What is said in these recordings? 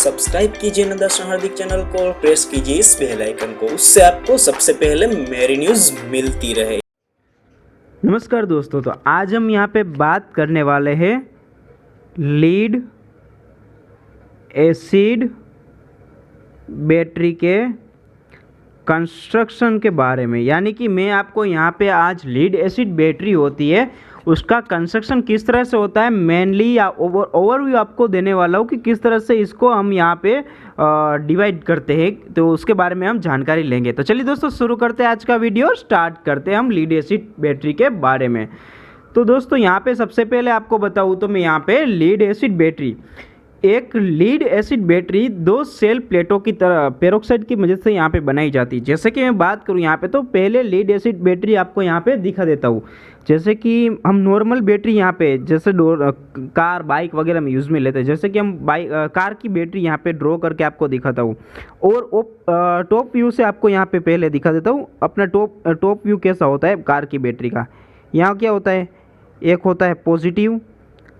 Subscribe कीजिए नंदाश्रम हार्दिक channel को और प्रेस कीजिए इस बेल आइकन को, उससे आपको सबसे पहले मेरी न्यूज़ मिलती रहे। नमस्कार दोस्तों, तो आज हम यहाँ पे बात करने वाले हैं लीड एसिड बैटरी के कंस्ट्रक्शन के बारे में। यानी कि मैं आपको यहाँ पे आज लीड एसिड बैटरी होती है उसका कंस्ट्रक्शन किस तरह से होता है मेनली या ओवरव्यू आपको देने वाला हूँ कि किस तरह से इसको हम यहाँ पे डिवाइड करते हैं, तो उसके बारे में हम जानकारी लेंगे। तो चलिए दोस्तों शुरू करते हैं आज का वीडियो, स्टार्ट करते हैं हम लीड एसिड बैटरी के बारे में। तो दोस्तों यहाँ पे सबसे पहले आपको बताऊँ तो मैं यहाँ पे लीड एसिड बैटरी, एक लीड एसिड बैटरी दो सेल प्लेटों की तरह पेरोक्साइड की मदद से यहाँ पे बनाई जाती है। जैसे कि मैं बात करूँ यहाँ पे, तो पहले लीड एसिड बैटरी आपको यहाँ पे दिखा देता हूँ। जैसे कि हम नॉर्मल बैटरी यहाँ पे जैसे कार बाइक वगैरह में यूज़ में लेते हैं, जैसे कि हम कार की बैटरी यहाँ पे ड्रॉ करके आपको दिखाता हूँ। और टॉप व्यू से आपको यहाँ पे पहले दिखा देता हूँ अपना टॉप व्यू कैसा होता है कार की बैटरी का। यहाँ क्या होता है, एक होता है पॉजिटिव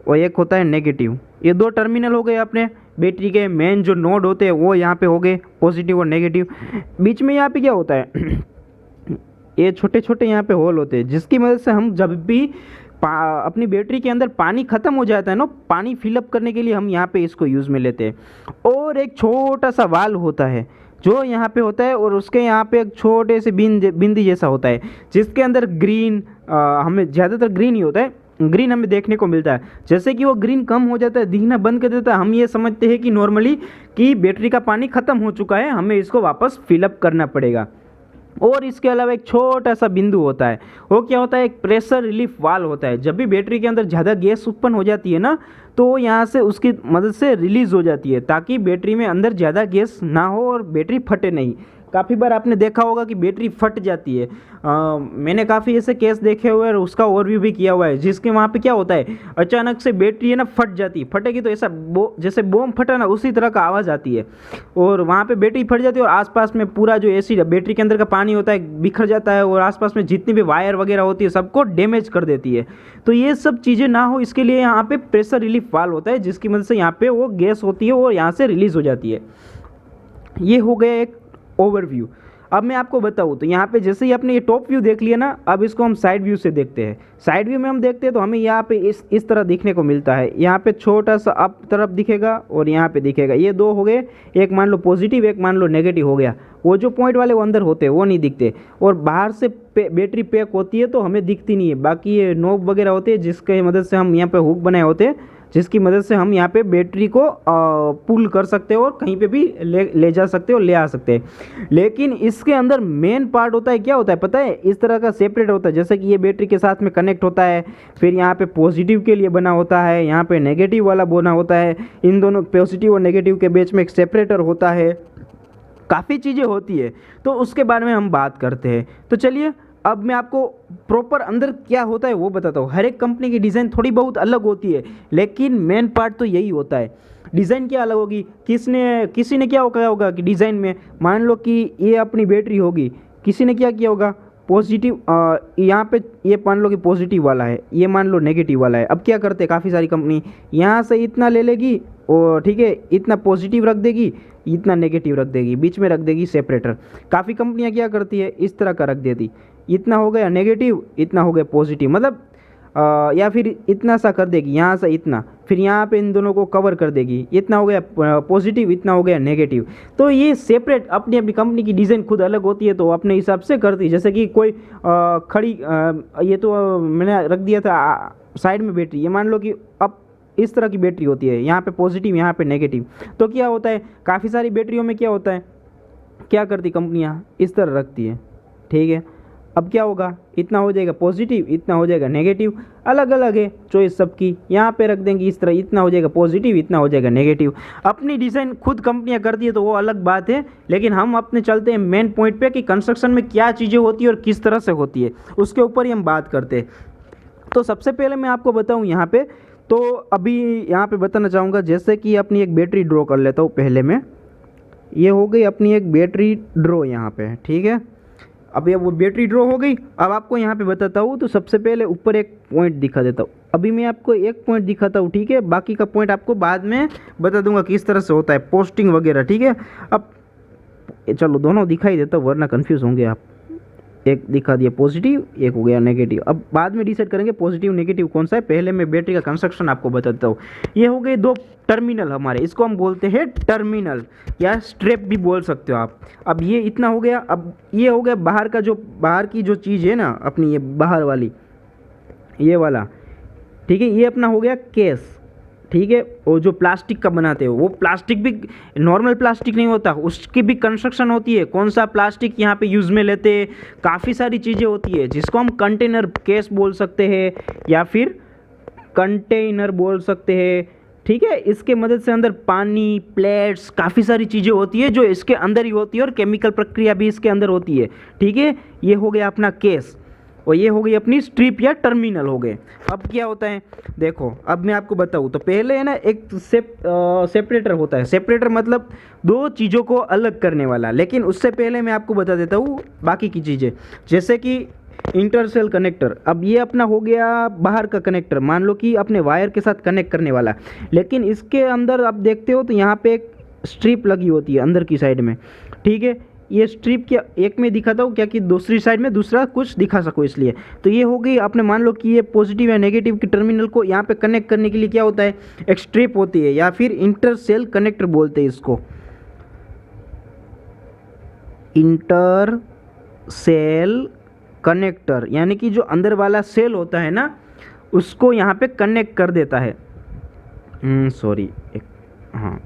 और एक होता है नेगेटिव। ये दो टर्मिनल हो गए अपने बैटरी के, मेन जो नोड होते हैं वो यहाँ पे हो गए पॉजिटिव और नेगेटिव। बीच में यहाँ पे क्या होता है ये छोटे छोटे यहाँ पे होल होते हैं, जिसकी मदद से हम जब भी अपनी बैटरी के अंदर पानी ख़त्म हो जाता है ना, पानी फिलअप करने के लिए हम यहाँ पे इसको यूज़ में लेते हैं। और एक छोटा सा वाल्व होता है जो यहाँ पे होता है, और उसके यहाँ पे एक छोटे से बिंदी जैसा होता है जिसके अंदर ग्रीन, हमें ज़्यादातर ग्रीन ही होता है, ग्रीन हमें देखने को मिलता है। जैसे कि वो ग्रीन कम हो जाता है, दिखना बंद कर देता है, हम ये समझते हैं कि नॉर्मली कि बैटरी का पानी ख़त्म हो चुका है, हमें इसको वापस फिलअप करना पड़ेगा। और इसके अलावा एक छोटा सा बिंदु होता है, वो क्या होता है, एक प्रेशर रिलीफ वाल्व होता है। जब भी बैटरी के अंदर ज़्यादा गैस उत्पन्न हो जाती है ना, तो यहाँ से उसकी मदद से रिलीज़ हो जाती है ताकि बैटरी में अंदर ज़्यादा गैस ना हो और बैटरी फटे नहीं। काफ़ी बार आपने देखा होगा कि बैटरी फट जाती है। मैंने काफ़ी ऐसे केस देखे हुए और उसका ओवरव्यू भी किया हुआ है, जिसके वहाँ पे क्या होता है, अचानक से बैटरी है ना फट जाती है, फटेगी तो ऐसा जैसे बम फटा ना उसी तरह का आवाज़ आती है, और वहाँ पे बैटरी फट जाती है और आसपास में पूरा जो एसिड बैटरी के अंदर का पानी होता है बिखर जाता है और आसपास में जितनी भी वायर वगैरह होती है सबको डैमेज कर देती है। तो ये सब चीज़ें ना हो इसके लिए यहाँ पे प्रेशर रिलीफ वाल्व होता है, जिसकी मदद से यहाँ पे वो गैस होती है और यहाँ से रिलीज़ हो जाती है। ये हो गया एक ओवरव्यू। अब मैं आपको बताऊँ तो यहाँ पे जैसे ही आपने ये टॉप व्यू देख लिया ना, अब इसको हम साइड व्यू से देखते हैं। साइड व्यू में हम देखते हैं तो हमें यहाँ पे इस तरह दिखने को मिलता है। यहाँ पे छोटा सा अप तरफ दिखेगा और यहाँ पे दिखेगा, ये दो हो गए, एक मान लो पॉजिटिव एक मान लो नेगेटिव हो गया। वो जो पॉइंट वाले वो अंदर होते हैं वो नहीं दिखते, और बाहर से बैटरी पैक होती है तो हमें दिखती नहीं है। बाकी ये नोब वगैरह होते हैं जिसकी मदद से हम यहाँ पे हुक बनाए होते हैं, जिसकी मदद से हम यहाँ पे बैटरी को पुल कर सकते हो और कहीं पे भी ले जा सकते हो, ले आ सकते हैं। लेकिन इसके अंदर मेन पार्ट होता है, क्या होता है पता है, इस तरह का सेपरेट होता है। जैसे कि ये बैटरी के साथ में कनेक्ट होता है, फिर यहाँ पे पॉजिटिव के लिए बना होता है, यहाँ पे नेगेटिव वाला बना होता है, इन दोनों पॉजिटिव और नेगेटिव के बीच में एक सेपरेटर होता है, काफ़ी चीज़ें होती है। तो उसके बारे में हम बात करते हैं। तो चलिए अब मैं आपको प्रॉपर अंदर क्या होता है वो बताता हूँ। हर एक कंपनी की डिज़ाइन थोड़ी बहुत अलग होती है, लेकिन मेन पार्ट तो यही होता है। डिज़ाइन क्या अलग होगी, किसी ने क्या होगा कि डिज़ाइन में मान लो कि ये अपनी बैटरी होगी, किसी ने क्या किया होगा पॉजिटिव, यहाँ पे ये मान लो कि पॉजिटिव वाला है, ये मान लो नेगेटिव वाला है। अब क्या करते हैं काफ़ी सारी कंपनी, यहाँ से इतना ले लेगी और ठीक है इतना पॉजिटिव रख देगी, इतना नेगेटिव रख देगी, बीच में रख देगी सेपरेटर। काफ़ी कंपनियाँ क्या करती है इस तरह का रख देती, इतना हो गया नेगेटिव इतना हो गया पॉजिटिव, मतलब या फिर इतना सा कर देगी यहाँ से इतना, फिर यहाँ पे इन दोनों को कवर कर देगी, इतना हो गया पॉजिटिव इतना हो गया नेगेटिव। तो ये सेपरेट अपनी अपनी कंपनी की डिज़ाइन खुद अलग होती है, तो अपने हिसाब से करती है। जैसे कि कोई खड़ी ये तो मैंने रख दिया था साइड में बैटरी, ये मान लो कि अब इस तरह की बैटरी होती है, यहाँ पे पॉजिटिव यहाँ पे नेगेटिव। तो क्या होता है काफ़ी सारी बैटरियों में क्या होता है, क्या करती कंपनियाँ इस तरह रखती है, ठीक है। अब क्या होगा, इतना हो जाएगा पॉजिटिव इतना हो जाएगा नेगेटिव, अलग अलग है चॉइस सबकी, यहाँ पे रख देंगे इस तरह, इतना हो जाएगा पॉजिटिव इतना हो जाएगा नेगेटिव। अपनी डिज़ाइन खुद कंपनियाँ करती है तो वो अलग बात है, लेकिन हम अपने चलते हैं मेन पॉइंट पे कि कंस्ट्रक्शन में क्या चीज़ें होती है और किस तरह से होती है, उसके ऊपर ही हम बात करते हैं। तो सबसे पहले मैं आपको बताऊँ यहाँ पे, तो अभी यहाँ पे बताना चाहूँगा, जैसे कि अपनी एक बैटरी ड्रॉ कर लेता हूँ। पहले में ये हो गई अपनी एक बैटरी ड्रॉ यहाँ पे, ठीक है। अब ये वो बैटरी ड्रॉ हो गई। अब आपको यहाँ पे बताता हूँ, तो सबसे पहले ऊपर एक पॉइंट दिखा देता हूँ। अभी मैं आपको एक पॉइंट दिखाता हूँ, ठीक है, बाकी का पॉइंट आपको बाद में बता दूंगा किस तरह से होता है पोस्टिंग वगैरह, ठीक है। अब चलो दोनों दिखाई देता हूँ वरना कंफ्यूज होंगे आप। एक दिखा दिया पॉजिटिव, एक हो गया नेगेटिव। अब बाद में डिसाइड करेंगे पॉजिटिव नेगेटिव कौन सा है, पहले मैं बैटरी का कंस्ट्रक्शन आपको बताता हूँ। ये हो गए दो टर्मिनल हमारे, इसको हम बोलते हैं टर्मिनल या स्ट्रेप भी बोल सकते हो आप। अब ये इतना हो गया। अब ये हो गया बाहर का, जो बाहर की जो चीज़ है ना अपनी, ये बाहर वाली, ये वाला, ठीक है, ये अपना हो गया केस, ठीक है। और जो प्लास्टिक का बनाते हो वो प्लास्टिक भी नॉर्मल प्लास्टिक नहीं होता, उसकी भी कंस्ट्रक्शन होती है। कौन सा प्लास्टिक यहाँ पे यूज़ में लेते हैं, काफ़ी सारी चीज़ें होती है जिसको हम कंटेनर केस बोल सकते हैं या फिर कंटेनर बोल सकते हैं, ठीक है। इसके मदद से अंदर पानी, प्लेट्स, काफ़ी सारी चीज़ें होती है जो इसके अंदर ही होती है और केमिकल प्रक्रिया भी इसके अंदर होती है, ठीक है। ये हो गया अपना केस और ये हो गई अपनी स्ट्रिप या टर्मिनल हो गए। अब क्या होता है देखो, अब मैं आपको बताऊँ तो पहले है ना एक सेपरेटर होता है। सेपरेटर मतलब दो चीज़ों को अलग करने वाला। लेकिन उससे पहले मैं आपको बता देता हूँ बाकी की चीज़ें, जैसे कि इंटरसेल कनेक्टर। अब ये अपना हो गया बाहर का कनेक्टर, मान लो कि अपने वायर के साथ कनेक्ट करने वाला। लेकिन इसके अंदर आप देखते हो तो यहाँ पे एक स्ट्रिप लगी होती है अंदर की साइड में, ठीक है। ये स्ट्रिप क्या एक में दिखाता हूँ क्या कि दूसरी साइड में दूसरा कुछ दिखा सको इसलिए। तो ये हो गई, आपने मान लो कि ये पॉजिटिव या नेगेटिव की टर्मिनल को यहाँ पे कनेक्ट करने के लिए क्या होता है, एक स्ट्रिप होती है या फिर इंटरसेल कनेक्टर बोलते हैं इसको। इंटर सेल कनेक्टर यानी कि जो अंदर वाला सेल होता है ना उसको यहाँ पे कनेक्ट कर देता है। हाँ,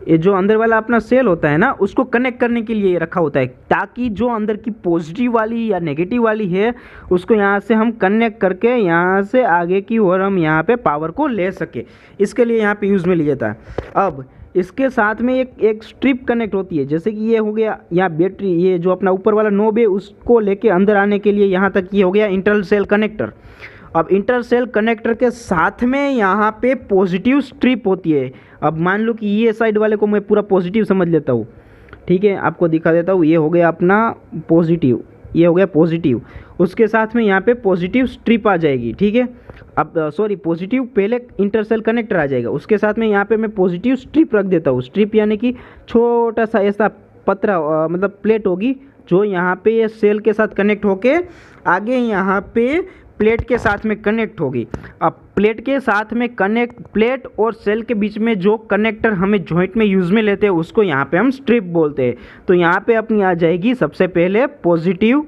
ये जो अंदर वाला अपना सेल होता है ना उसको कनेक्ट करने के लिए रखा होता है, ताकि जो अंदर की पॉजिटिव वाली या नेगेटिव वाली है उसको यहाँ से हम कनेक्ट करके यहाँ से आगे की ओर हम यहाँ पे पावर को ले सके। इसके लिए यहाँ पे यूज़ में लिया जाता है। अब इसके साथ में एक स्ट्रिप कनेक्ट होती है, जैसे कि ये हो गया यहाँ बैटरी, ये जो अपना ऊपर वाला नोब है उसको लेके अंदर आने के लिए यहाँ तक ये हो गया इंटर सेल कनेक्टर। अब इंटर सेल कनेक्टर के साथ में यहाँ पे पॉजिटिव स्ट्रिप होती है। अब मान लो कि ये साइड वाले को मैं पूरा पॉजिटिव समझ लेता हूँ, ठीक है, आपको दिखा देता हूँ। ये हो गया अपना पॉजिटिव, ये हो गया पॉजिटिव, उसके साथ में यहाँ पे पॉजिटिव स्ट्रिप आ जाएगी, ठीक है। अब सॉरी, पॉजिटिव पहले इंटर सेल कनेक्टर आ जाएगा, उसके साथ में यहाँ पे मैं पॉजिटिव स्ट्रिप रख देता हूँ। स्ट्रिप यानी कि छोटा सा ऐसा पतरा मतलब प्लेट होगी जो यहाँ पे ये सेल के साथ कनेक्ट होके आगे यहाँ पे प्लेट के साथ में कनेक्ट होगी। अब प्लेट के साथ में कनेक्ट, प्लेट और सेल के बीच में जो कनेक्टर हमें जॉइंट में यूज़ में लेते हैं उसको यहाँ पे हम स्ट्रिप बोलते हैं। तो यहाँ पे अपनी आ जाएगी सबसे पहले पॉजिटिव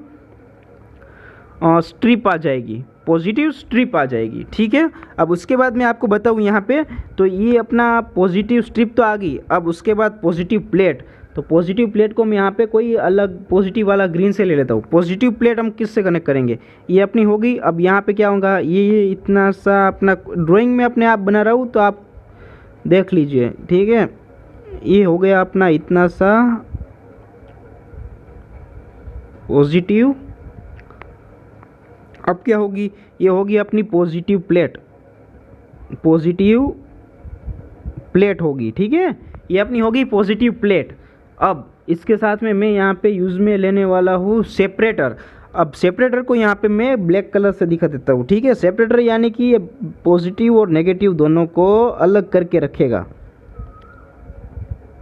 स्ट्रिप आ जाएगी, पॉजिटिव स्ट्रिप आ जाएगी, ठीक है। अब उसके बाद मैं आपको बताऊँ यहाँ पे, तो ये अपना पॉजिटिव स्ट्रिप तो आ गई। अब उसके बाद पॉजिटिव प्लेट, तो पॉजिटिव प्लेट को मैं यहाँ पे कोई अलग पॉजिटिव वाला ग्रीन से ले लेता हूँ। पॉजिटिव प्लेट हम किससे कनेक्ट करेंगे, ये अपनी होगी। अब यहाँ पे क्या होगा, ये इतना सा अपना ड्राइंग में अपने आप बना रहा हूँ तो आप देख लीजिए, ठीक है। ये हो गया अपना इतना सा पॉजिटिव। अब क्या होगी, ये होगी अपनी पॉजिटिव प्लेट, पॉजिटिव प्लेट होगी, ठीक है। ये अपनी होगी पॉजिटिव प्लेट। अब इसके साथ में मैं यहाँ पे यूज़ में लेने वाला हूँ सेपरेटर। अब सेपरेटर को यहाँ पे मैं ब्लैक कलर से दिखा देता हूँ, ठीक है। सेपरेटर यानी कि ये पॉजिटिव और नेगेटिव दोनों को अलग करके रखेगा।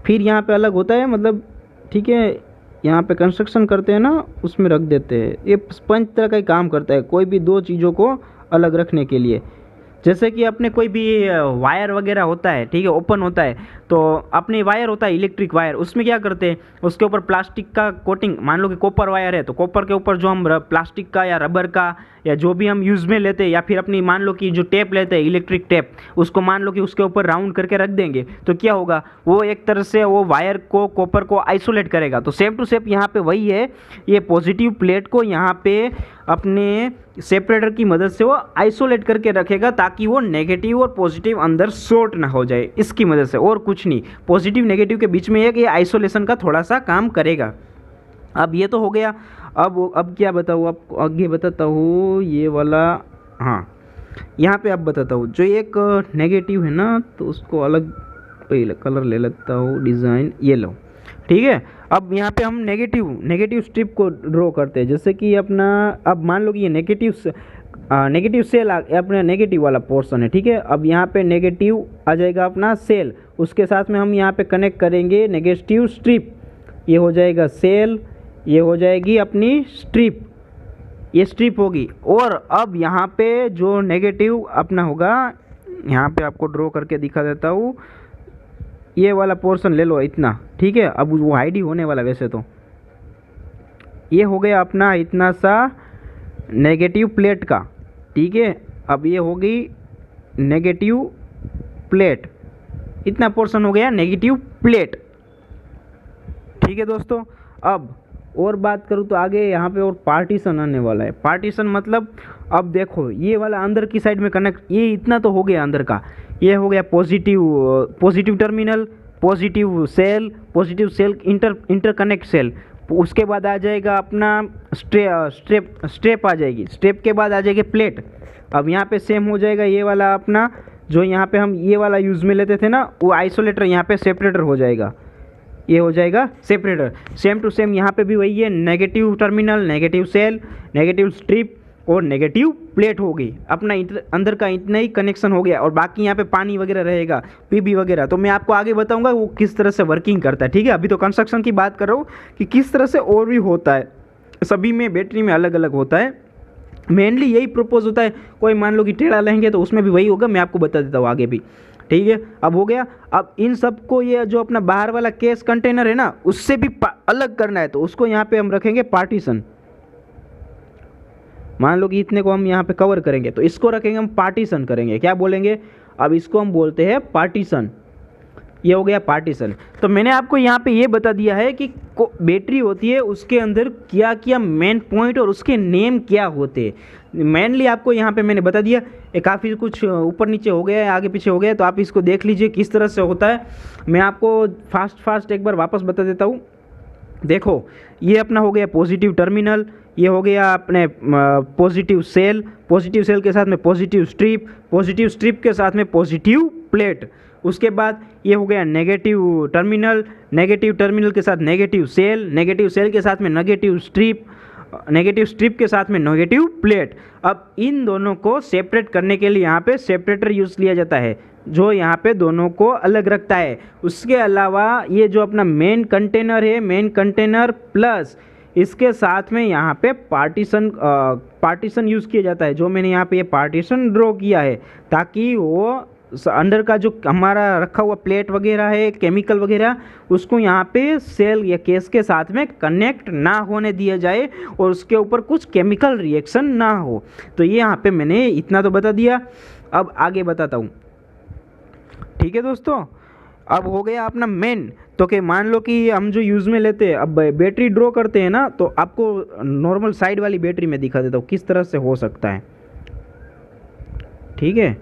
फिर यहाँ पे अलग होता है मतलब, ठीक है, यहाँ पे कंस्ट्रक्शन करते हैं ना उसमें रख देते हैं। ये स्पंज तरह का ही काम करता है कोई भी दो चीज़ों को अलग रखने के लिए। जैसे कि अपने कोई भी वायर वगैरह होता है, ठीक है, ओपन होता है, तो अपने वायर होता है इलेक्ट्रिक वायर, उसमें क्या करते हैं, उसके ऊपर प्लास्टिक का कोटिंग, मान लो कि कॉपर वायर है तो कॉपर के ऊपर जो हम प्लास्टिक का या रबर का या जो भी हम यूज़ में लेते हैं, या फिर अपनी मान लो कि जो टेप लेते हैं इलेक्ट्रिक टेप, उसको मान लो कि उसके ऊपर राउंड करके रख देंगे तो क्या होगा, वो एक तरह से वो वायर को, कॉपर को आइसोलेट करेगा। तो सेम टू सेम यहाँ पे वही है, ये पॉजिटिव प्लेट को यहाँ पे अपने सेपरेटर की मदद से वो आइसोलेट करके रखेगा ताकि वो नेगेटिव और पॉजिटिव अंदर शॉर्ट ना हो जाए, इसकी मदद से, और कुछ नहीं। पॉजिटिव नेगेटिव के बीच में एक ये आइसोलेशन का थोड़ा सा काम करेगा। अब ये तो हो गया। अब क्या बताऊँ आपको, आगे बताता हूँ ये वाला। हाँ, यहाँ पे अब बताता हूँ जो एक नेगेटिव है ना तो उसको अलग पहले कलर ले लेता हूँ, डिज़ाइन ये लो, ठीक है। अब यहाँ पे हम नेगेटिव स्ट्रिप को ड्रॉ करते हैं, जैसे कि अपना, अब मान लो कि ये नेगेटिव नेगेटिव सेल अपने नेगेटिव वाला पोर्शन है, ठीक है। अब यहाँ पे नेगेटिव आ जाएगा अपना सेल, उसके साथ में हम यहाँ पे कनेक्ट करेंगे नेगेटिव स्ट्रिप, ये हो जाएगा सेल, ये हो जाएगी अपनी स्ट्रिप, ये स्ट्रिप होगी। और अब यहाँ पे जो नेगेटिव अपना होगा, यहाँ पे आपको ड्रॉ करके दिखा देता हूँ, ये वाला पोर्शन ले लो इतना, ठीक है। अब वो हाइड ही होने वाला वैसे तो, ये हो गया अपना इतना सा नेगेटिव प्लेट का, ठीक है। अब ये होगी नेगेटिव प्लेट, इतना पोर्शन हो गया नेगेटिव प्लेट, ठीक है दोस्तों। अब और बात करूँ तो आगे यहाँ पे और पार्टीशन आने वाला है। पार्टीशन मतलब अब देखो ये वाला अंदर की साइड में कनेक्ट, ये इतना तो हो गया अंदर का, ये हो गया positive terminal, positive cell interconnect cell. उसके बाद आ जाएगा अपना स्ट्रेप आ जाएगी, स्ट्रेप के बाद आ जाएगी प्लेट। अब यहाँ पे सेम हो जाएगा ये वाला अपना, जो यहाँ पे हम ये वाला यूज़ में लेते थे ना, वो आइसोलेटर यहाँ पे सेपरेटर हो जाएगा, ये हो जाएगा सेपरेटर। सेम टू सेम यहाँ पे भी वही है, negative terminal, negative cell, negative strip और नेगेटिव प्लेट होगी। अपना अंदर का इतना ही कनेक्शन हो गया, और बाकी यहाँ पे पानी वगैरह रहेगा, पीबी वगैरह, तो मैं आपको आगे बताऊंगा वो किस तरह से वर्किंग करता है, ठीक है। अभी तो कंस्ट्रक्शन की बात कर रहा हूँ कि किस तरह से और भी होता है, सभी में बैटरी में अलग अलग होता है। मेनली यही प्रपोज होता है, कोई मान लो कि टेढ़ा लेंगे तो उसमें भी वही होगा, मैं आपको बता देता हूँ आगे भी, ठीक है। अब हो गया, अब इन सबको ये जो अपना बाहर वाला केस कंटेनर है ना, उससे भी अलग करना है, तो उसको यहाँ पे हम रखेंगे पार्टीशन। मान लो कि इतने को हम यहाँ पे कवर करेंगे, तो इसको रखेंगे हम पार्टीशन करेंगे, क्या बोलेंगे, अब इसको हम बोलते हैं पार्टीशन, ये हो गया पार्टीशन। तो मैंने आपको यहाँ पे ये बता दिया है कि बैटरी होती है, उसके अंदर क्या क्या मेन पॉइंट और उसके नेम क्या होते हैं। मेनली आपको यहाँ पे मैंने बता दिया, काफ़ी कुछ ऊपर नीचे हो गया है, आगे पीछे हो गया है, तो आप इसको देख लीजिए किस तरह से होता है। मैं आपको फास्ट एक बार वापस बता देता हूँ। देखो ये अपना हो गया पॉजिटिव टर्मिनल, ये हो गया अपने पॉजिटिव सेल के साथ में पॉजिटिव स्ट्रिप के साथ में पॉजिटिव प्लेट। उसके बाद ये हो गया नेगेटिव टर्मिनल के साथ नेगेटिव सेल के साथ में नेगेटिव स्ट्रिप के साथ में नेगेटिव प्लेट। अब इन दोनों को सेपरेट करने के लिए यहाँ पे सेपरेटर यूज़ लिया जाता है, जो यहाँ पे दोनों को अलग रखता है। उसके अलावा ये जो अपना मेन कंटेनर है, मेन कंटेनर प्लस इसके साथ में यहाँ पे पार्टीशन यूज़ किया जाता है, जो मैंने यहाँ पे ये पार्टीशन ड्रॉ किया है, ताकि वो अंदर का जो हमारा रखा हुआ प्लेट वगैरह है, केमिकल वगैरह, उसको यहाँ पे सेल या केस के साथ में कनेक्ट ना होने दिया जाए और उसके ऊपर कुछ केमिकल रिएक्शन ना हो। तो ये यहाँ पे मैंने इतना तो बता दिया, अब आगे बताता हूँ, ठीक है दोस्तों। अब हो गया अपना मेन, तो कि मान लो कि हम जो यूज़ में लेते हैं, अब बैटरी ड्रॉ करते हैं ना, तो आपको नॉर्मल साइड वाली बैटरी में दिखा देता हूँ किस तरह से हो सकता है, ठीक है।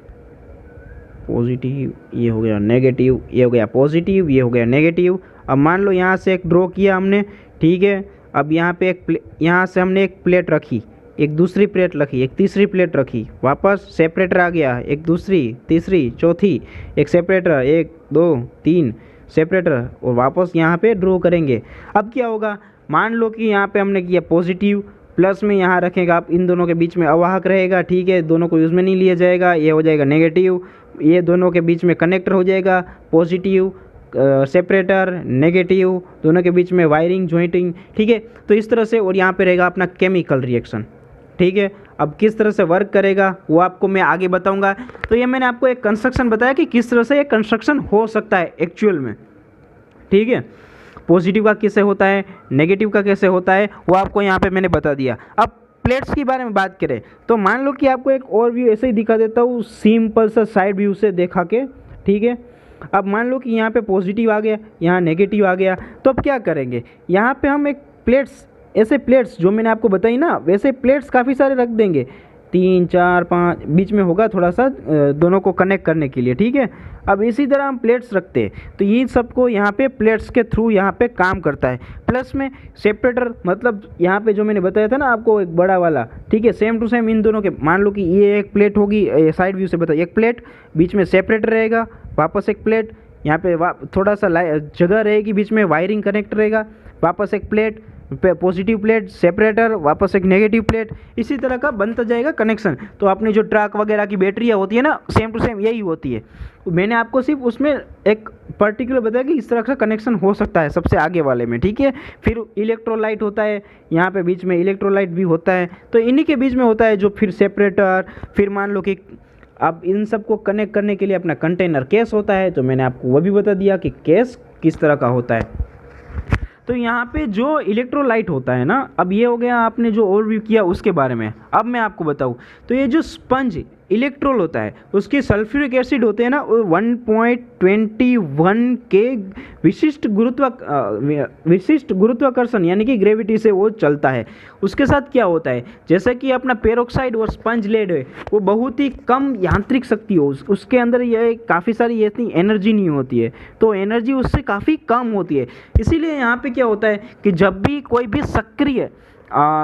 पॉजिटिव, ये हो गया नेगेटिव, ये हो गया पॉजिटिव, ये हो गया नेगेटिव। अब मान लो यहाँ से एक ड्रॉ किया हमने, ठीक है। अब यहाँ पे यहाँ से हमने एक प्लेट रखी, एक दूसरी प्लेट रखी, एक तीसरी प्लेट रखी, वापस सेपरेटर आ गया, एक दूसरी, तीसरी, चौथी, एक सेपरेटर, 1 2 3 सेपरेटर, और वापस यहाँ पे ड्रॉ करेंगे। अब क्या होगा, मान लो कि यहाँ पे हमने किया पॉजिटिव, प्लस में यहाँ रखेगा, आप इन दोनों के बीच में अवाहक रहेगा, ठीक है, दोनों को यूज़ में नहीं लिया जाएगा। ये हो जाएगा नेगेटिव, ये दोनों के बीच में कनेक्टर हो जाएगा, पॉजिटिव सेपरेटर, नेगेटिव, दोनों के बीच में वायरिंग जॉइंटिंग, ठीक है। तो इस तरह से, और यहाँ पे रहेगा अपना केमिकल रिएक्शन, ठीक है। अब किस तरह से वर्क करेगा वो आपको मैं आगे बताऊंगा। तो ये मैंने आपको एक कंस्ट्रक्शन बताया कि किस तरह से ये कंस्ट्रक्शन हो सकता है एक्चुअल में, ठीक है। पॉजिटिव का कैसे होता है, नेगेटिव का कैसे होता है, वो आपको यहाँ पे मैंने बता दिया। अब प्लेट्स के बारे में बात करें तो मान लो कि आपको एक और व्यू ऐसे ही दिखा देता हूँ, सिंपल सा साइड व्यू से देखा के, ठीक है। अब मान लो कि यहाँ पे पॉजिटिव आ गया, यहाँ नेगेटिव आ गया, तो अब क्या करेंगे, यहाँ पे हम एक प्लेट्स, ऐसे प्लेट्स जो मैंने आपको बताई ना, वैसे प्लेट्स काफ़ी सारे रख देंगे, 3 4 5 बीच में होगा थोड़ा सा दोनों को कनेक्ट करने के लिए, ठीक है। अब इसी तरह हम प्लेट्स रखते हैं, तो ये सबको यहाँ पे प्लेट्स के थ्रू यहाँ पे काम करता है। प्लस में सेपरेटर, मतलब यहाँ पे जो मैंने बताया था ना आपको एक बड़ा वाला, ठीक है, सेम टू सेम इन दोनों के, मान लो कि ये एक प्लेट होगी, साइड व्यू से बताइए, एक प्लेट, बीच में सेपरेटर रहेगा, वापस एक प्लेट, यहाँ पे थोड़ा सा जगह रहेगी, बीच में वायरिंग कनेक्ट रहेगा, वापस एक प्लेट, पॉजिटिव प्लेट, सेपरेटर, वापस एक नेगेटिव प्लेट, इसी तरह का बनता जाएगा कनेक्शन। तो अपनी जो ट्रक वगैरह की बैटरियाँ होती है ना, सेम टू सेम यही होती है। मैंने आपको सिर्फ उसमें एक पर्टिकुलर बताया कि इस तरह का कनेक्शन हो सकता है सबसे आगे वाले में, ठीक है। फिर इलेक्ट्रोलाइट होता है, यहाँ पे बीच में इलेक्ट्रोलाइट भी होता है, तो इन्हीं के बीच में होता है जो फिर सेपरेटर। फिर मान लो कि अब इन सबको कनेक्ट करने के लिए अपना कंटेनर केस होता है, तो मैंने आपको वो भी बता दिया कि केस किस तरह का होता है। तो यहाँ पे जो इलेक्ट्रोलाइट होता है ना, अब ये हो गया आपने जो ओवरव्यू किया उसके बारे में। अब मैं आपको बताऊँ तो ये जो स्पंज इलेक्ट्रोल होता है, उसके सल्फ्यूरिक एसिड होते हैं ना, वो 1.21 के विशिष्ट गुरुत्वाकर्षण यानी कि ग्रेविटी से वो चलता है। उसके साथ क्या होता है, जैसे कि अपना पेरोक्साइड और स्पंज लेड है, वो बहुत ही कम यांत्रिक शक्ति हो, उसके अंदर ये काफ़ी सारी इतनी एनर्जी नहीं होती है, तो एनर्जी उससे काफ़ी कम होती है। इसीलिए यहाँ पे क्या होता है कि जब भी कोई भी सक्रिय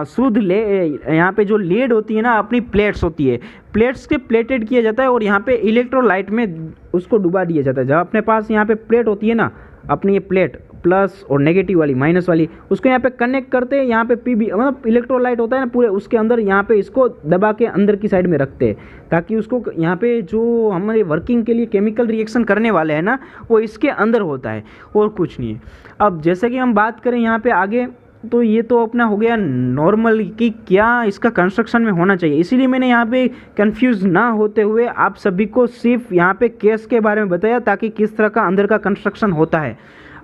शुद्ध यहाँ पे जो लेड होती है ना, अपनी प्लेट्स होती है, प्लेट्स के प्लेटेड किया जाता है और यहाँ पे इलेक्ट्रोलाइट में उसको डुबा दिया जाता है। जब अपने पास यहाँ पे प्लेट होती है ना, अपनी ये प्लेट प्लस और नेगेटिव वाली, माइनस वाली, उसको यहाँ पे कनेक्ट करते हैं, यहाँ पे पीबी मतलब इलेक्ट्रोलाइट होता है ना पूरे, उसके अंदर यहाँ पे इसको दबा के अंदर की साइड में रखते हैं, ताकि उसको यहाँ पे जो हमारे वर्किंग के लिए केमिकल रिएक्शन करने वाले हैं ना, वो इसके अंदर होता है और कुछ नहीं है। अब जैसे कि हम बात करें यहाँ पे आगे, तो ये तो अपना हो गया नॉर्मल कि क्या इसका कंस्ट्रक्शन में होना चाहिए, इसीलिए मैंने यहाँ पे कंफ्यूज ना होते हुए आप सभी को सिर्फ यहाँ पे केस के बारे में बताया, ताकि किस तरह का अंदर का कंस्ट्रक्शन होता है।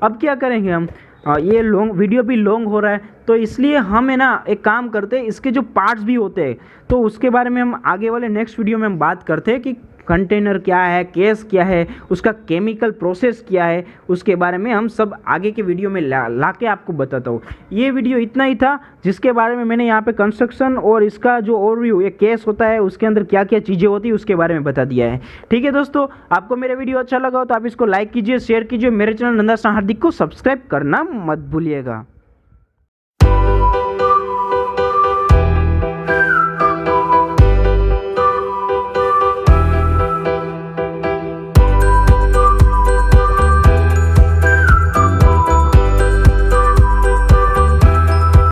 अब क्या करेंगे हम, ये वीडियो भी लॉन्ग हो रहा है, तो इसलिए हम है ना एक काम करते हैं, इसके जो पार्ट्स भी होते हैं तो उसके बारे में हम आगे वाले नेक्स्ट वीडियो में हम बात करते हैं कि कंटेनर क्या है, केस क्या है, उसका केमिकल प्रोसेस क्या है, उसके बारे में हम सब आगे के वीडियो में ला के आपको बताता हूँ। ये वीडियो इतना ही था जिसके बारे में मैंने यहाँ पे कंस्ट्रक्शन और इसका जो ओवरव्यू, ये केस होता है उसके अंदर क्या क्या चीज़ें होती है उसके बारे में बता दिया है। ठीक है दोस्तों, आपको मेरा वीडियो अच्छा लगा हो तो आप इसको लाइक कीजिए, शेयर कीजिए, मेरे चैनल नंदा हार्दिक को सब्सक्राइब करना मत भूलिएगा।